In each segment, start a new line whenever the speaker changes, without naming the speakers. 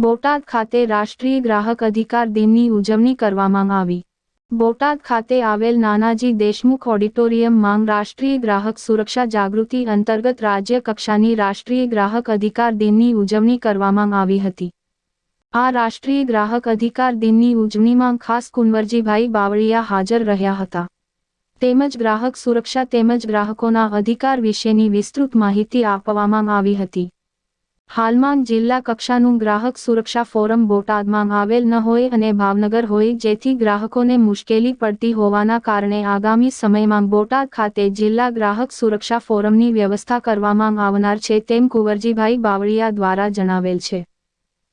બોટાદ ખાતે રાષ્ટ્રીય ગ્રાહક અધિકાર દિનની ઉજવણી કરવામાં આવી। બોટાદ ખાતે આવેલ નાનાજી દેશમુખ ઓડિટોરિયમમાં રાષ્ટ્રીય ગ્રાહક સુરક્ષા જાગૃતિ અંતર્ગત રાજ્ય કક્ષાની રાષ્ટ્રીય ગ્રાહક અધિકાર દિનની ઉજવણી કરવામાં આવી હતી। આ રાષ્ટ્રીય ગ્રાહક અધિકાર દિનની ઉજવણીમાં ખાસ કુંવરજીભાઈ બાવળિયા હાજર રહ્યા હતા। તેમજ ગ્રાહક સુરક્ષા તેમજ ગ્રાહકોના અધિકાર વિશેની વિસ્તૃત માહિતી આપવામાં આવી હતી। હાલમાં જિલ્લા કક્ષાનું ગ્રાહક સુરક્ષા ફોરમ બોટાદમાં આવેલ ન હોય અને ભાવનગર હોય, જેથી ગ્રાહકોને મુશ્કેલી પડતી હોવાના કારણે આગામી સમયમાં બોટાદ ખાતે જિલ્લા ગ્રાહક સુરક્ષા ફોરમની વ્યવસ્થા કરવામાં આવનાર છે, તેમ કુંવરજીભાઈ બાવળિયા દ્વારા જણાવેલ છે।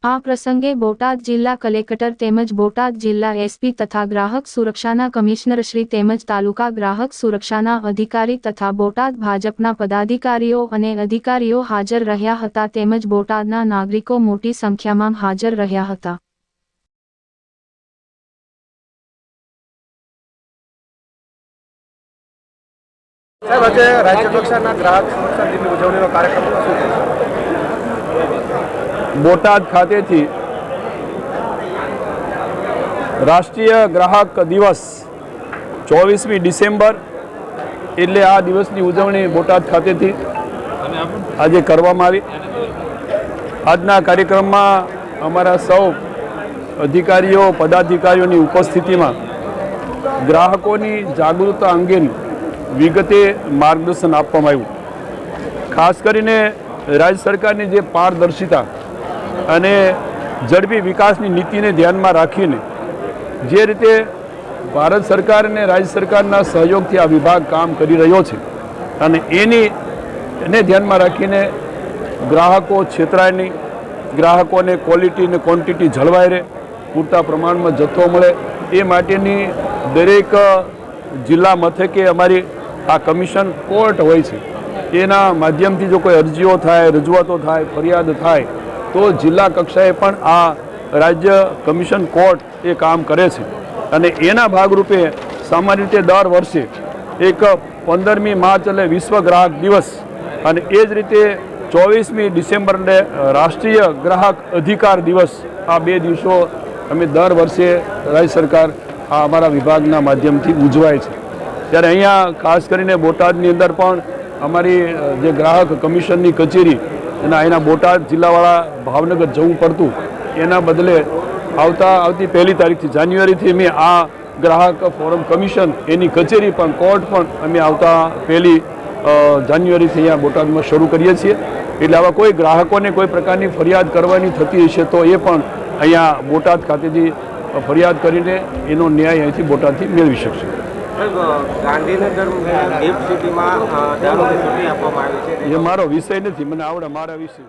આ પ્રસંગે બોટાદ જિલ્લા કલેક્ટર તેમજ બોટાદ જિલ્લા એસપી તથા ગ્રાહક સુરક્ષાના કમિશનરશ્રી તેમજ તાલુકા ગ્રાહક સુરક્ષાના અધિકારી તથા બોટાદ ભાજપના પદાધિકારીઓ અને અધિકારીઓ હાજર રહ્યા હતા, તેમજ બોટાદના નાગરિકો મોટી સંખ્યામાં હાજર રહ્યા હતા।
સાહેબ, આજે રાજ્ય કક્ષાના ગ્રાહક સુરક્ષા દિનની ઉજવણીનો કાર્યક્રમ શું છે?
બોટાદ ખાતેથી રાષ્ટ્રીય ગ્રાહક દિવસ 24મી ડિસેમ્બર એટલે આ દિવસની ઉજવણી બોટાદ ખાતેથી આજે કરવામાં આવી। આજના કાર્યક્રમમાં અમારા સૌ અધિકારીઓ પદાધિકારીઓની ઉપસ્થિતિમાં ગ્રાહકોની જાગૃતતા અંગેનું વિગતે માર્ગદર્શન આપવામાં આવ્યું। ખાસ કરીને રાજ્ય સરકારની જે પારદર્શિતા અને ઝડપી વિકાસની નીતિને ધ્યાનમાં રાખીને જે રીતે ભારત સરકાર અને રાજ્ય સરકારના સહયોગથી આ વિભાગ કામ કરી રહ્યો છે અને એને ધ્યાનમાં રાખીને ગ્રાહકો છેતરાય નહીં, ગ્રાહકોને ક્વોલિટી અને ક્વોન્ટિટી જળવાઈ રહે, પૂરતા પ્રમાણમાં જથ્થો મળે, એ માટેની દરેક જિલ્લા મથકે અમારી આ કમિશન કોર્ટ હોય છે। એના માધ્યમથી જો કોઈ અરજીઓ થાય, રજૂઆતો થાય, ફરિયાદ થાય તો જિલ્લા કક્ષાએ પણ આ રાજ્ય કમિશન કોર્ટ એ કામ કરે છે અને એના ભાગરૂપે સામાન્ય રીતે દર વર્ષે એક 15મી માર્ચ એટલે વિશ્વ ગ્રાહક દિવસ અને એ જ રીતે 24મી ડિસેમ્બરને રાષ્ટ્રીય ગ્રાહક અધિકાર દિવસ, આ બે દિવસો અમે દર વર્ષે રાજ્ય સરકાર આ અમારા વિભાગના માધ્યમથી ઉજવાય છે। ત્યારે અહીંયા ખાસ કરીને બોટાદની અંદર પણ અમારી જે ગ્રાહક કમિશનની કચેરી એના એના બોટાદ જિલ્લાવાળા ભાવનગર જવું પડતું, એના બદલે આવતી 1લી તારીખથી જાન્યુઆરીથી અમે આ ગ્રાહક ફોરમ કમિશન એની કચેરી પણ કોર્ટ પણ અમે આવતા 1લી જાન્યુઆરીથી અહીંયા બોટાદમાં શરૂ કરીએ છીએ। એટલે આવા કોઈ ગ્રાહકોને કોઈ પ્રકારની ફરિયાદ કરવાની થતી હશે તો એ પણ અહીંયા બોટાદ ખાતેથી ફરિયાદ કરીને એનો ન્યાય અહીંથી બોટાદથી મેળવી શકશે।
ગાંધીનગર ગિફ્ટ સિટીમાં દારૂની છૂટી આપવામાં આવી છે,
એ મારો વિષય નથી, મને આવડે મારા વિષય